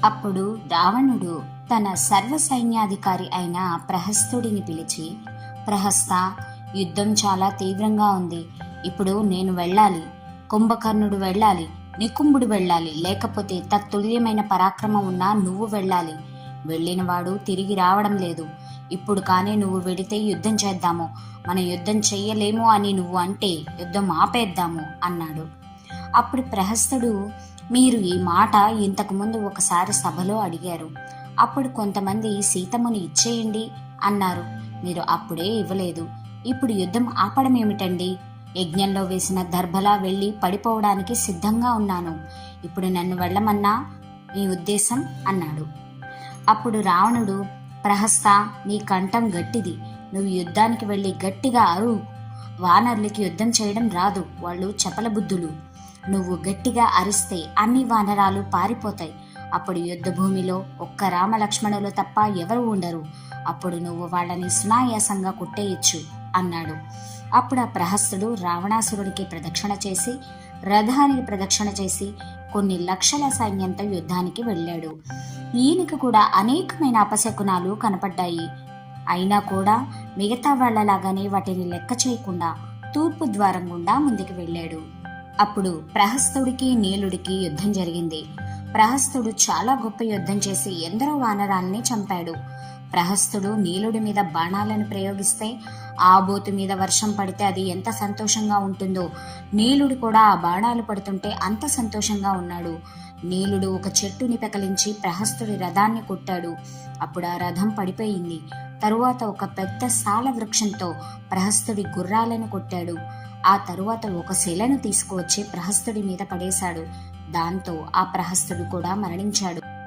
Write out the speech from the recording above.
అప్పుడు రావణుడు తన సర్వ సైన్యాధికారి అయిన ప్రహస్తుడిని పిలిచి, ప్రహస్త, యుద్ధం చాలా తీవ్రంగా ఉంది. ఇప్పుడు నేను వెళ్ళాలి, కుంభకర్ణుడు వెళ్ళాలి, నికుంభుడు వెళ్ళాలి, లేకపోతే తత్తుల్యమైన పరాక్రమం ఉన్నా నువ్వు వెళ్ళాలి. వెళ్ళినవాడు తిరిగి రావడం లేదు. ఇప్పుడు కానీ నువ్వు వెడితే యుద్ధం చేద్దాము, మనం యుద్ధం చెయ్యలేము అని నువ్వు అంటే యుద్ధం ఆపేద్దాము అన్నాడు. అప్పుడు ప్రహస్తుడు, మీరు ఈ మాట ఇంతకుముందు ఒకసారి సభలో అడిగారు. అప్పుడు కొంతమంది సీతమ్మని ఇచ్చేయండి అన్నారు. మీరు అప్పుడే ఇవ్వలేదు. ఇప్పుడు యుద్ధం ఆపడం ఏమిటండి? యజ్ఞంలో వేసిన దర్భలా వెళ్ళి పడిపోవడానికి సిద్ధంగా ఉన్నాను. ఇప్పుడు నన్ను వెళ్ళమన్నా మీ ఉద్దేశం అన్నాడు. అప్పుడు రావణుడు, ప్రహస్త, నీ కంఠం గట్టిది. నువ్వు యుద్ధానికి వెళ్ళి గట్టిగా అరు. వానరులకి యుద్ధం చేయడం రాదు, వాళ్ళు చపల బుద్ధులు. నువ్వు గట్టిగా అరిస్తే అన్ని వానరాలు పారిపోతాయి. అప్పుడు యుద్ధ భూమిలో ఒక్క రామలక్ష్మణులు తప్ప ఎవరు ఉండరు. అప్పుడు నువ్వు వాళ్ళని సునాయాసంగా కొట్టేయచ్చు అన్నాడు. అప్పుడు ఆ ప్రహస్తుడు రావణాసురుడికి ప్రదక్షిణ చేసి, రథానికి ప్రదక్షిణ చేసి కొన్ని లక్షల సైన్యంతో యుద్ధానికి వెళ్ళాడు. ఈయనకు కూడా అనేకమైన అపశకునాలు కనపడ్డాయి. అయినా కూడా మిగతా వాళ్లలాగానే వాటిని లెక్క చేయకుండా తూర్పు ద్వారం గుండా ముందుకు వెళ్ళాడు. అప్పుడు ప్రహస్తుడికి నీలుడికి యుద్ధం జరిగింది. ప్రహస్తుడు చాలా గొప్ప యుద్ధం చేసి ఎందరో వానరాల్ని చంపాడు. ప్రహస్తుడు నీలుడి మీద బాణాలను ప్రయోగిస్తే ఆ బోతు మీద వర్షం పడితే అది ఎంత సంతోషంగా ఉంటుందో, నీలుడు కూడా ఆ బాణాలు పడుతుంటే అంత సంతోషంగా ఉన్నాడు. నీలుడు ఒక చెట్టుని పెకలించి ప్రహస్తుడి రథాన్ని కొట్టాడు. అప్పుడు ఆ రథం పడిపోయింది. తరువాత ఒక పెద్ద సాల వృక్షంతో ప్రహస్తుడి గుర్రాలను కొట్టాడు. ఆ తరువాత ఒక శిలను తీసుకువచ్చి ప్రహస్తుడి మీద పడేశాడు. దాంతో ఆ ప్రహస్తుడు కూడా మరణించాడు.